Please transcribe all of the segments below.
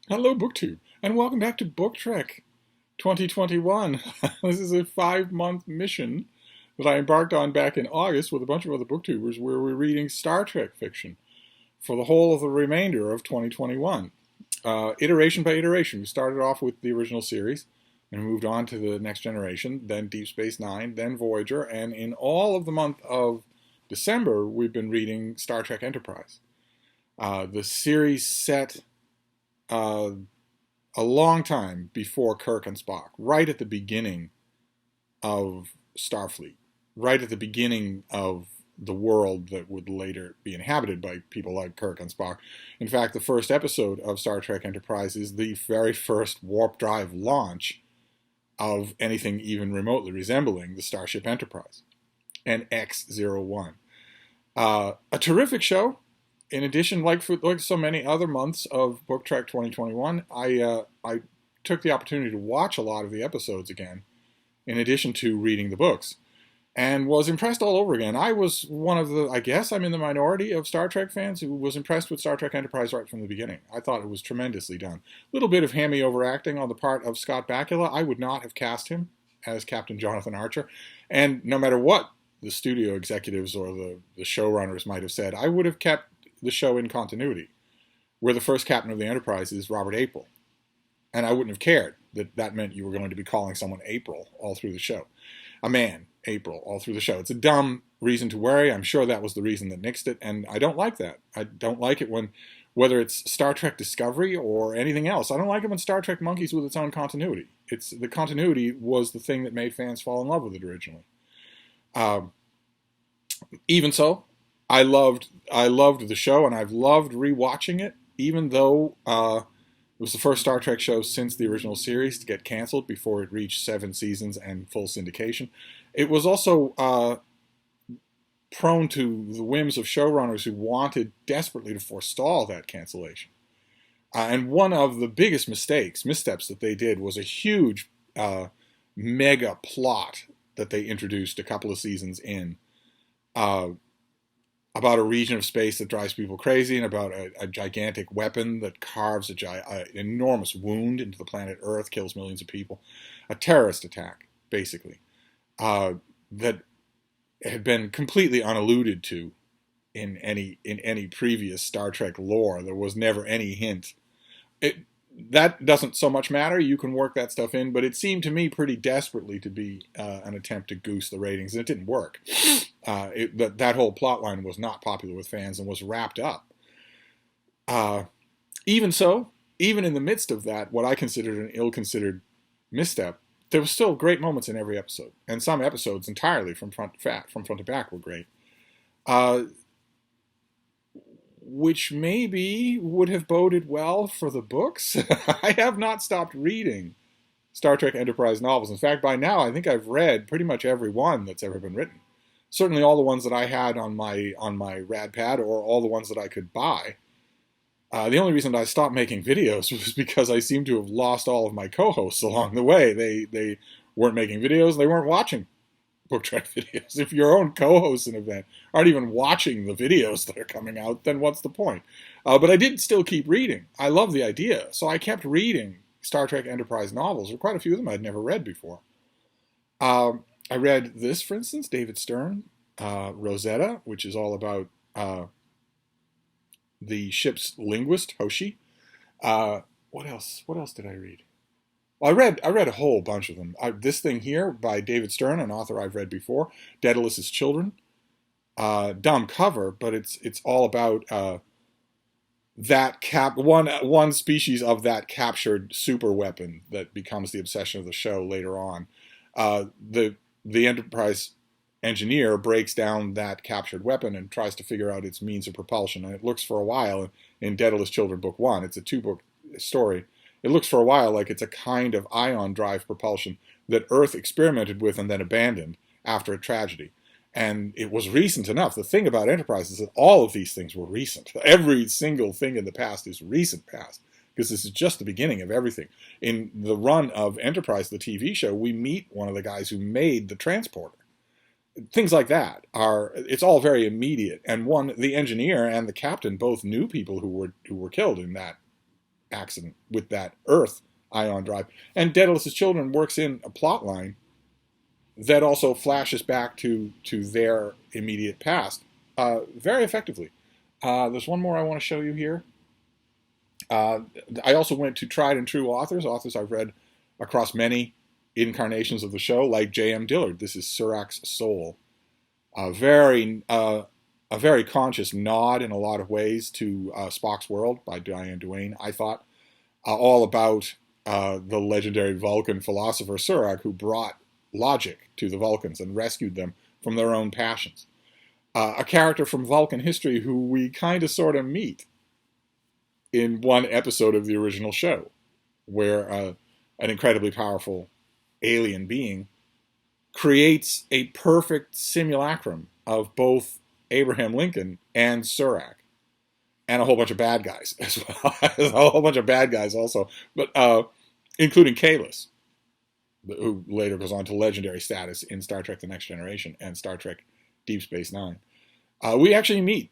Hello, BookTube, and welcome back to BookTrek 2021. This is a 5-month mission that I embarked on back in August with a bunch of other booktubers where we're reading Star Trek fiction for the whole of the remainder of 2021. Iteration by iteration. We started off with the original series and moved on to the Next Generation, then Deep Space Nine, then Voyager, and in all of the month of December, we've been reading Star Trek Enterprise. The series set uh, a long time before Kirk and Spock, right at the beginning of Starfleet, right at the beginning of the world that would later be inhabited by people like Kirk and Spock. In fact, the first episode of Star Trek Enterprise is the very first warp drive launch of anything even remotely resembling the Starship Enterprise, and X-01. A terrific show. In addition, like so many other months of BookTrek 2021, I took the opportunity to watch a lot of the episodes again, in addition to reading the books, and was impressed all over again. I was one of the, I guess I'm in the minority of Star Trek fans who was impressed with Star Trek Enterprise right from the beginning. I thought it was tremendously done. A little bit of hammy overacting on the part of Scott Bakula. I would not have cast him as Captain Jonathan Archer, and no matter what the studio executives or the showrunners might have said, I would have kept the show in continuity, where the first captain of the Enterprise is Robert April. And I wouldn't have cared that that meant you were going to be calling someone April all through the show. A man, April, all through the show. It's a dumb reason to worry. I'm sure that was the reason that nixed it, and I don't like that. I don't like it when, whether it's Star Trek Discovery or anything else, I don't like it when Star Trek monkeys with its own continuity. The continuity was the thing that made fans fall in love with it originally. Even so, I loved the show, and I've loved rewatching it, even though it was the first Star Trek show since the original series to get canceled before it reached 7 seasons and full syndication. It was also prone to the whims of showrunners who wanted desperately to forestall that cancellation. And one of the biggest missteps that they did was a huge mega plot that they introduced a couple of seasons in, about a region of space that drives people crazy, and about a gigantic weapon that carves an enormous wound into the planet Earth, kills millions of people. A terrorist attack, basically, that had been completely unalluded to in any previous Star Trek lore. There was never any hint. That doesn't so much matter. You can work that stuff in, but it seemed to me pretty desperately to be an attempt to goose the ratings, and it didn't work. That whole plot line was not popular with fans and was wrapped up. Even so, even in the midst of that, what I considered an ill-considered misstep, there were still great moments in every episode, and some episodes entirely from front to back were great. Which maybe would have boded well for the books. I have not stopped reading Star Trek Enterprise novels. In fact, by now, I think I've read pretty much every one that's ever been written. Certainly all the ones that I had on my RadPad, or all the ones that I could buy. The only reason I stopped making videos was because I seemed to have lost all of my co-hosts along the way. They weren't making videos, they weren't watching BookTrek videos. If your own co-hosts in an event aren't even watching the videos that are coming out, then what's the point? But I did still keep reading. I love the idea, so I kept reading Star Trek Enterprise novels. There were quite a few of them I'd never read before. I read this, for instance, David Stern, Rosetta, which is all about the ship's linguist, Hoshi. What else? What else did I read? Well, I read a whole bunch of them. This thing here by David Stern, an author I've read before, Daedalus's Children. Dumb cover, but it's all about one species of that captured super weapon that becomes the obsession of the show later on. The Enterprise engineer breaks down that captured weapon and tries to figure out its means of propulsion. And it looks for a while in Daedalus Children Book 1. It's a 2-book story. It looks for a while like it's a kind of ion drive propulsion that Earth experimented with and then abandoned after a tragedy. And it was recent enough. The thing about Enterprise is that all of these things were recent. Every single thing in the past is recent past, because this is just the beginning of everything. In the run of Enterprise, the TV show, we meet one of the guys who made the transporter. Things like that it's all very immediate. And the engineer and the captain both knew people who were killed in that accident with that Earth ion drive. And Daedalus's Children works in a plot line that also flashes back to their immediate past very effectively. There's one more I want to show you here. I also went to tried and true authors I've read across many incarnations of the show, like J.M. Dillard. This is Surak's Soul. A very conscious nod in a lot of ways to Spock's World by Diane Duane, I thought. All about the legendary Vulcan philosopher Surak, who brought logic to the Vulcans and rescued them from their own passions. A character from Vulcan history who we kind of sort of meet in one episode of the original show, where an incredibly powerful alien being creates a perfect simulacrum of both Abraham Lincoln and Surak, and a whole bunch of bad guys as well. A whole bunch of bad guys also, but including Kahless, who later goes on to legendary status in Star Trek The Next Generation and Star Trek Deep Space Nine. We actually meet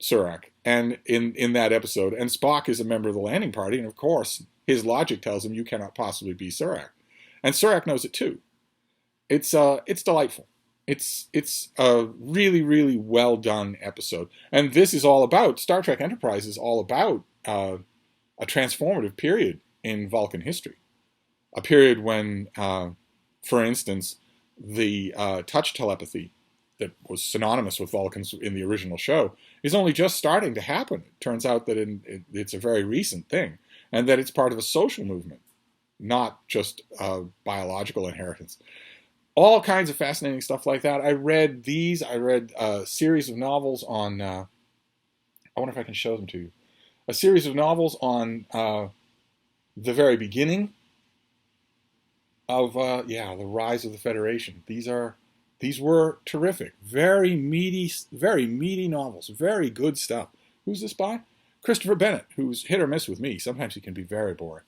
Surak and in that episode, and Spock is a member of the landing party, and of course his logic tells him you cannot possibly be Surak, and Surak knows it too. It's delightful. It's a really, really well done episode, and this is all about Star Trek Enterprise is all about a transformative period in Vulcan history, a period when, for instance, the touch telepathy that was synonymous with Vulcans in the original show is only just starting to happen. It turns out that it's a very recent thing, and that it's part of a social movement, not just biological inheritance. All kinds of fascinating stuff like that. I read a series of novels on, I wonder if I can show them to you. A series of novels on the very beginning of, the rise of the Federation. These were terrific, very meaty novels, very good stuff. Who's this by? Christopher Bennett, who's hit or miss with me. Sometimes he can be very boring.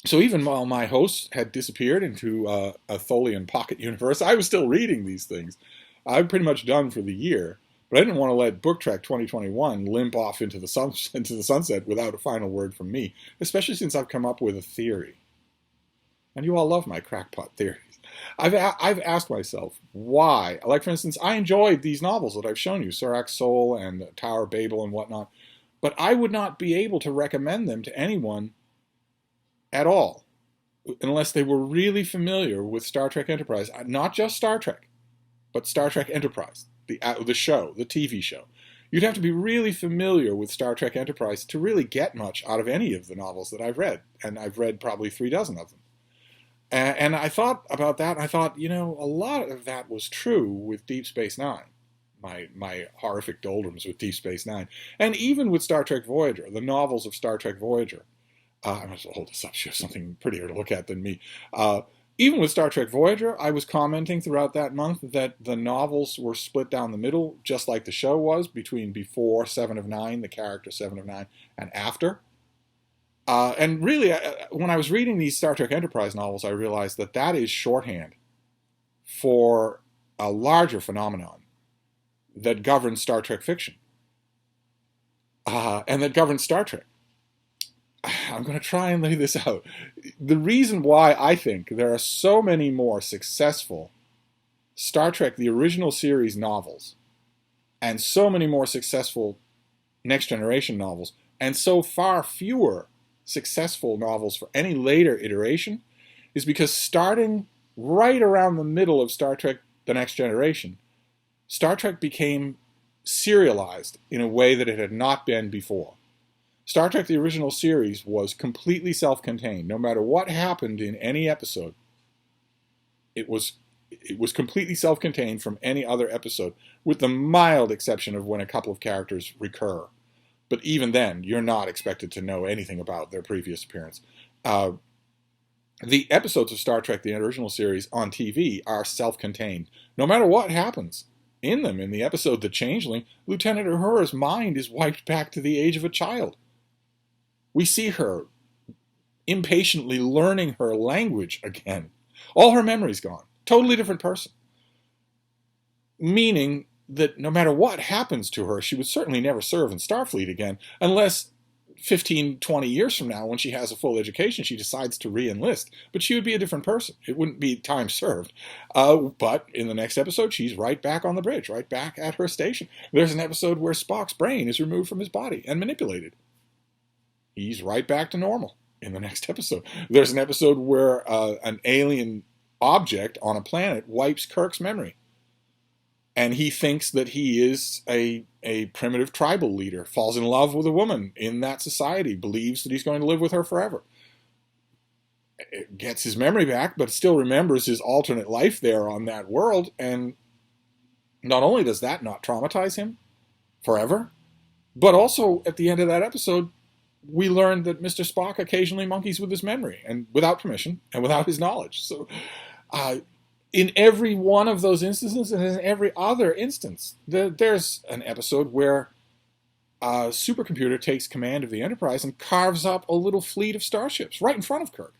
So even while my host had disappeared into a Tholian pocket universe, I was still reading these things. I'm pretty much done for the year, but I didn't want to let BookTrek 2021 limp off into the sunset without a final word from me, especially since I've come up with a theory. And you all love my crackpot theories. I've asked myself why. Like, for instance, I enjoyed these novels that I've shown you, Surak's Soul and Tower of Babel and whatnot, but I would not be able to recommend them to anyone at all unless they were really familiar with Star Trek Enterprise. Not just Star Trek, but Star Trek Enterprise, the show, the TV show. You'd have to be really familiar with Star Trek Enterprise to really get much out of any of the novels that I've read, and I've read probably 3 dozen of them. And I thought about that, and I thought, a lot of that was true with Deep Space Nine, my horrific doldrums with Deep Space Nine, and even with Star Trek Voyager, the novels of Star Trek Voyager. I must hold this up, she has something prettier to look at than me. Even with Star Trek Voyager, I was commenting throughout that month that the novels were split down the middle, just like the show was, between before 7 of 9, the character 7 of 9, and after. And really, when I was reading these Star Trek Enterprise novels, I realized that is shorthand for a larger phenomenon that governs Star Trek fiction, and that governs Star Trek. I'm going to try and lay this out. The reason why I think there are so many more successful Star Trek, the original series novels, and so many more successful Next Generation novels, and so far fewer successful novels for any later iteration, is because starting right around the middle of Star Trek The Next Generation, Star Trek became serialized in a way that it had not been before. Star Trek the original series was completely self-contained. No matter what happened in any episode, it was completely self-contained from any other episode, with the mild exception of when a couple of characters recur. But even then, you're not expected to know anything about their previous appearance. The episodes of Star Trek, the original series, on TV are self-contained. No matter what happens in them, in the episode The Changeling, Lieutenant Uhura's mind is wiped back to the age of a child. We see her impatiently learning her language again. All her memory's gone. Totally different person. Meaning that no matter what happens to her, she would certainly never serve in Starfleet again, unless 15, 20 years from now, when she has a full education, she decides to re-enlist. But she would be a different person. It wouldn't be time served. But in the next episode, she's right back on the bridge, right back at her station. There's an episode where Spock's brain is removed from his body and manipulated. He's right back to normal in the next episode. There's an episode where an alien object on a planet wipes Kirk's memory. And he thinks that he is a primitive tribal leader, falls in love with a woman in that society, believes that he's going to live with her forever. Gets his memory back, but still remembers his alternate life there on that world. And not only does that not traumatize him forever, but also at the end of that episode, we learn that Mr. Spock occasionally monkeys with his memory, and without permission and without his knowledge. So, in every one of those instances, and in every other instance, there's an episode where a supercomputer takes command of the Enterprise and carves up a little fleet of starships right in front of Kirk.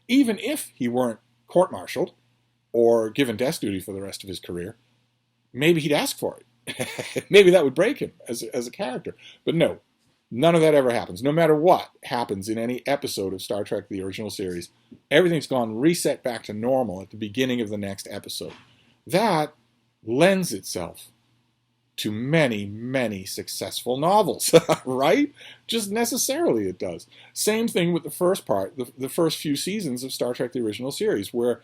Even if he weren't court-martialed or given desk duty for the rest of his career, maybe he'd ask for it. Maybe that would break him as a character. But no, none of that ever happens. No matter what happens in any episode of Star Trek, the original series, everything's gone reset back to normal at the beginning of the next episode. That lends itself to many, many successful novels, right? Just necessarily it does. Same thing with the first part, the first few seasons of Star Trek, the original series, where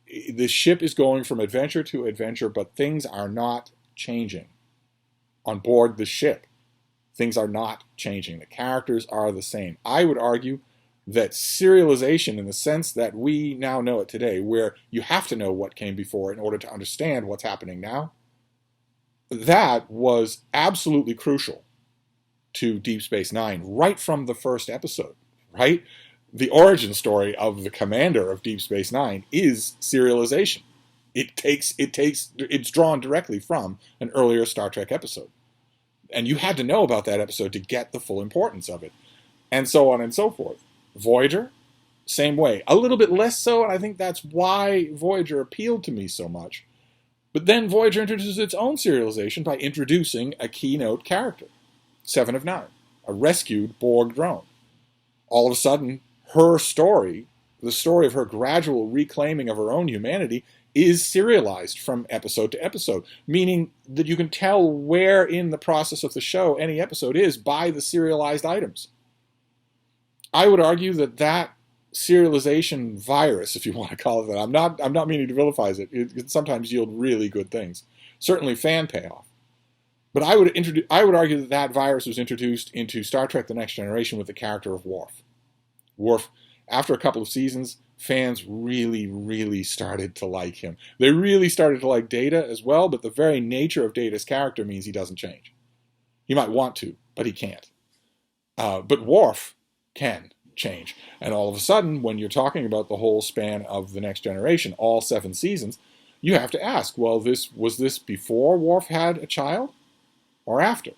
the ship is going from adventure to adventure, but things are not changing on board the ship. Things are not changing. The characters are the same. I would argue that serialization, in the sense that we now know it today, where you have to know what came before in order to understand what's happening now, that was absolutely crucial to Deep Space Nine right from the first episode, right? The origin story of the commander of Deep Space Nine is serialization. It's drawn directly from an earlier Star Trek episode. And you had to know about that episode to get the full importance of it. And so on and so forth. Voyager, same way. A little bit less so, and I think that's why Voyager appealed to me so much. But then Voyager introduces its own serialization by introducing a keynote character, 7 of 9, a rescued Borg drone. All of a sudden, her story, the story of her gradual reclaiming of her own humanity, is serialized from episode to episode, meaning that you can tell where in the process of the show any episode is by the serialized items. I would argue that serialization virus, if you want to call it that, I'm not meaning to vilify it. It can sometimes yield really good things, certainly fan payoff. But I would argue that virus was introduced into Star Trek: The Next Generation with the character of Worf. Worf, after a couple of seasons, fans really, really started to like him. They really started to like Data as well, but the very nature of Data's character means he doesn't change. He might want to, but he can't. But Worf can change. And all of a sudden, when you're talking about the whole span of The Next Generation, all 7 seasons, you have to ask, well, was this before Worf had a child or after?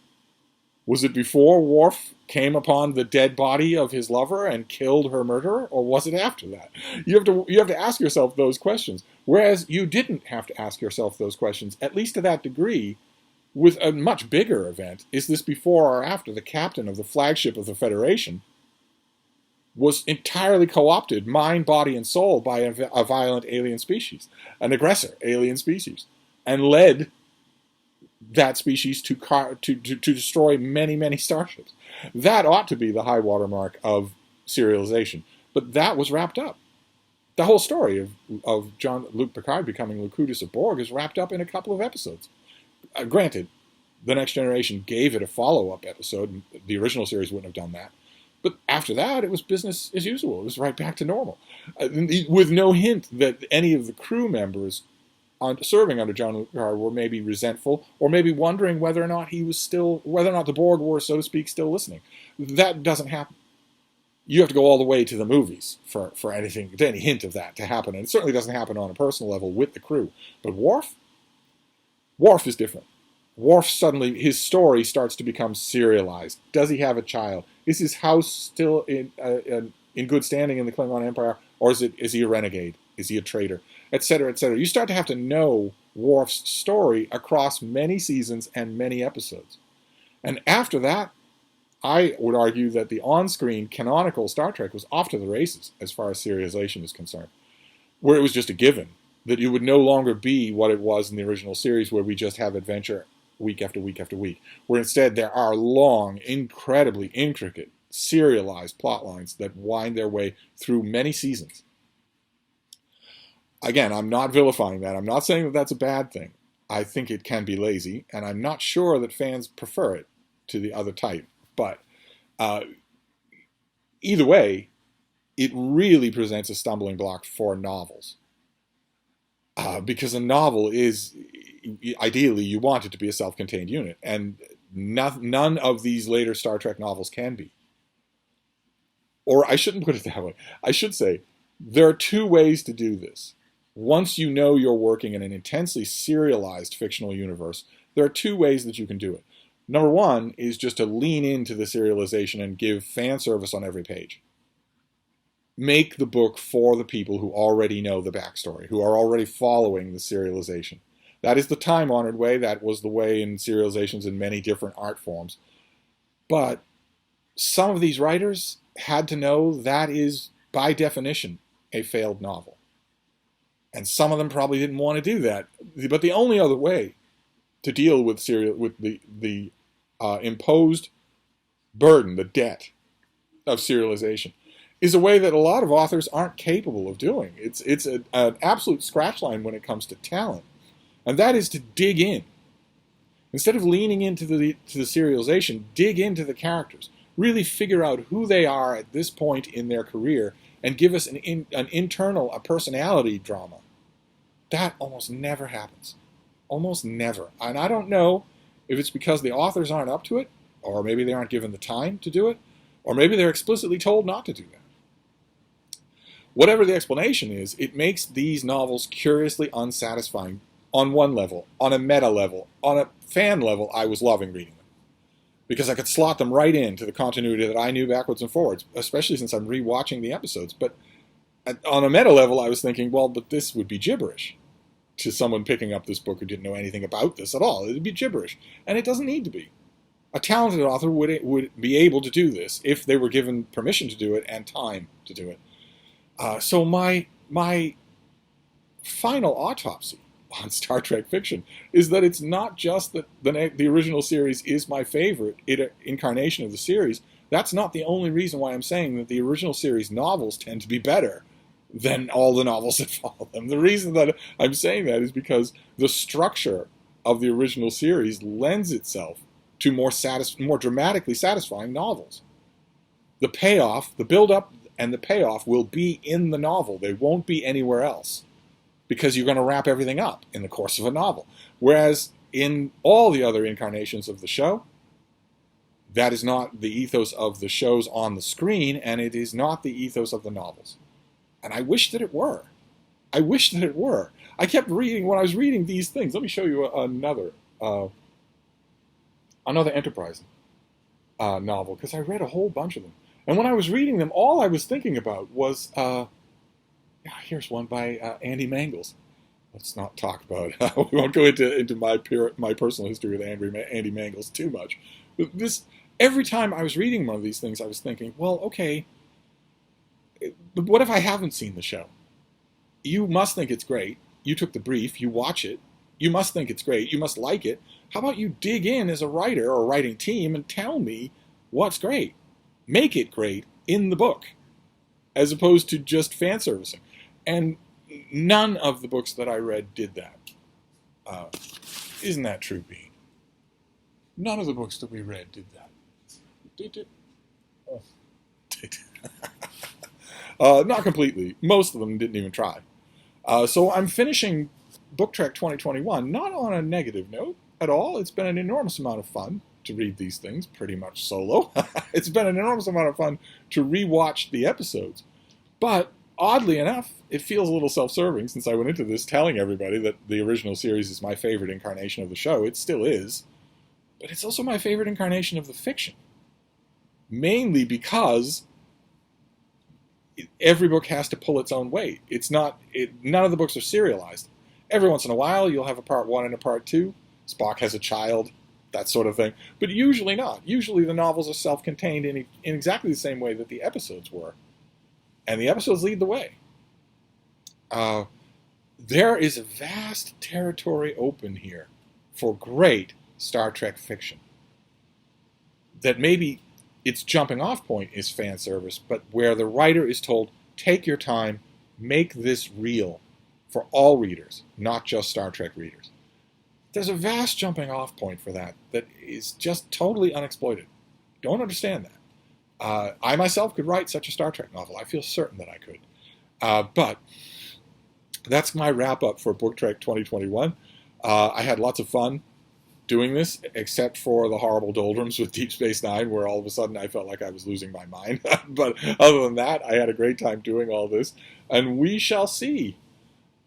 Was it before Worf came upon the dead body of his lover and killed her murderer, or was it after that? You have to ask yourself those questions. Whereas you didn't have to ask yourself those questions, at least to that degree, with a much bigger event. Is this before or after the captain of the flagship of the Federation was entirely co-opted, mind, body, and soul, by a violent alien species, an aggressor alien species, and led that species to destroy many, many starships? That ought to be the high watermark of serialization. But that was wrapped up. The whole story of Luke Picard becoming Locutus of Borg is wrapped up in a couple of episodes. Granted, The Next Generation gave it a follow-up episode. The original series wouldn't have done that. But after that, it was business as usual. It was right back to normal, with no hint that any of the crew members serving under Jean-Luc Picard were maybe resentful, or maybe wondering whether or not the Borg were, so to speak, still listening. That doesn't happen. You have to go all the way to the movies for any hint of that to happen, and it certainly doesn't happen on a personal level with the crew. But Worf is different. Worf suddenly, his story starts to become serialized. Does he have a child? Is his house still in good standing in the Klingon Empire, or is he a renegade? Is he a traitor? Etc., etc. You start to have to know Worf's story across many seasons and many episodes. And after that, I would argue that the on-screen canonical Star Trek was off to the races as far as serialization is concerned, where it was just a given that it would no longer be what it was in the original series, where we just have adventure week after week after week, where instead there are long, incredibly intricate, serialized plot lines that wind their way through many seasons. Again, I'm not vilifying that. I'm not saying that that's a bad thing. I think it can be lazy, and I'm not sure that fans prefer it to the other type. But either way, it really presents a stumbling block for novels. Because a novel is, ideally, you want it to be a self-contained unit, and none of these later Star Trek novels can be. Or I shouldn't put it that way. I should say, there are two ways to do this. Once you know you're working in an intensely serialized fictional universe, there are two ways that you can do it. Number one is just to lean into the serialization and give fan service on every page. Make the book for the people who already know the backstory, who are already following the serialization. That is the time-honored way. That was the way in serializations in many different art forms. But some of these writers had to know that is, by definition, a failed novel. And some of them probably didn't want to do that. But the only other way to deal with the imposed burden, the debt of serialization, is a way that a lot of authors aren't capable of doing. It's an absolute scratch line when it comes to talent. And that is to dig in. Instead of leaning into the serialization, dig into the characters. Really figure out who they are at this point in their career and give us an internal, a personality drama. That almost never happens. Almost never. And I don't know if it's because the authors aren't up to it, or maybe they aren't given the time to do it, or maybe they're explicitly told not to do that. Whatever the explanation is, it makes these novels curiously unsatisfying on one level. On a meta level, on a fan level, I was loving reading them, because I could slot them right into the continuity that I knew backwards and forwards, especially since I'm rewatching the episodes. But on a meta level, I was thinking, well, but this would be gibberish to someone picking up this book who didn't know anything about this at all. It would be gibberish, and it doesn't need to be. A talented author would be able to do this if they were given permission to do it and time to do it. So my final autopsy on Star Trek fiction is that it's not just that the original series is my favorite incarnation of the series. That's not the only reason why I'm saying that the original series novels tend to be better than all the novels that follow them. The reason that I'm saying that is because the structure of the original series lends itself to more dramatically satisfying novels. The payoff, the build-up and the payoff will be in the novel. They won't be anywhere else, because you're going to wrap everything up in the course of a novel. Whereas in all the other incarnations of the show, that is not the ethos of the shows on the screen, and it is not the ethos of the novels. And I wish that it were. I wish that it were. I kept reading, when I was reading these things, let me show you another Enterprise novel, because I read a whole bunch of them. And when I was reading them, all I was thinking about was, here's one by Andy Mangels. Let's not talk about, we won't go into my personal history with Andy Mangels too much. But every time I was reading one of these things, I was thinking, well, okay, but what if I haven't seen the show? You must think it's great. You took the brief, you watch it. You must think it's great. You must like it. How about you dig in as a writer or writing team and tell me what's great? Make it great in the book, as opposed to just fan servicing. And none of the books that I read did that. Isn't that true, Bean? None of the books that we read did that. Did it? Oh. Not completely. Most of them didn't even try. So I'm finishing BookTrek 2021, not on a negative note at all. It's been an enormous amount of fun to read these things, pretty much solo. It's been an enormous amount of fun to rewatch the episodes. But oddly enough, it feels a little self-serving, since I went into this telling everybody that the original series is my favorite incarnation of the show. It still is. But it's also my favorite incarnation of the fiction. Mainly because every book has to pull its own weight. None of the books are serialized. Every once in a while, you'll have a part 1 and a part 2. Spock has a child. that sort of thing. But usually not. Usually the novels are self-contained in exactly the same way that the episodes were. And the episodes lead the way. There is a vast territory open here for great Star Trek fiction. That maybe its jumping off point is fan service, but where the writer is told, take your time, make this real for all readers, not just Star Trek readers. There's a vast jumping off point for that is just totally unexploited. Don't understand that. I myself could write such a Star Trek novel. I feel certain that I could. But that's my wrap up for BookTrek 2021. I had lots of fun doing this, except for the horrible doldrums with Deep Space Nine, where all of a sudden I felt like I was losing my mind. But other than that, I had a great time doing all this, and we shall see.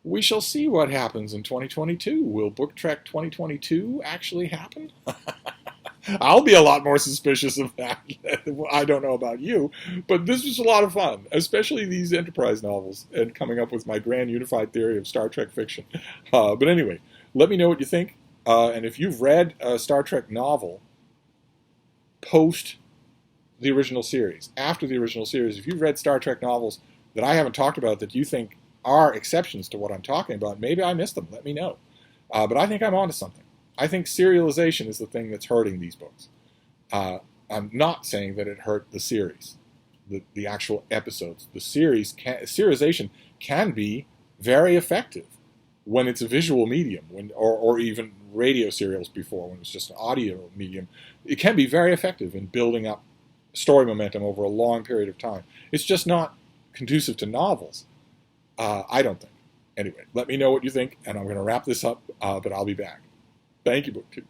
We shall see what happens in 2022. Will BookTrek 2022 actually happen? I'll be a lot more suspicious of that. I don't know about you, but this was a lot of fun, especially these Enterprise novels and coming up with my grand unified theory of Star Trek fiction. But anyway, let me know what you think. And if you've read a Star Trek novel post the original series, after the original series, if you've read Star Trek novels that I haven't talked about that you think are exceptions to what I'm talking about, maybe I missed them. Let me know. But I think I'm onto something. I think serialization is the thing that's hurting these books. I'm not saying that it hurt the series, the actual episodes. The serialization can be very effective when it's a visual medium, or even radio serials before, when it's just an audio medium. It can be very effective in building up story momentum over a long period of time. It's just not conducive to novels, I don't think. Anyway, let me know what you think, and I'm going to wrap this up, but I'll be back. Thank you, BookTube.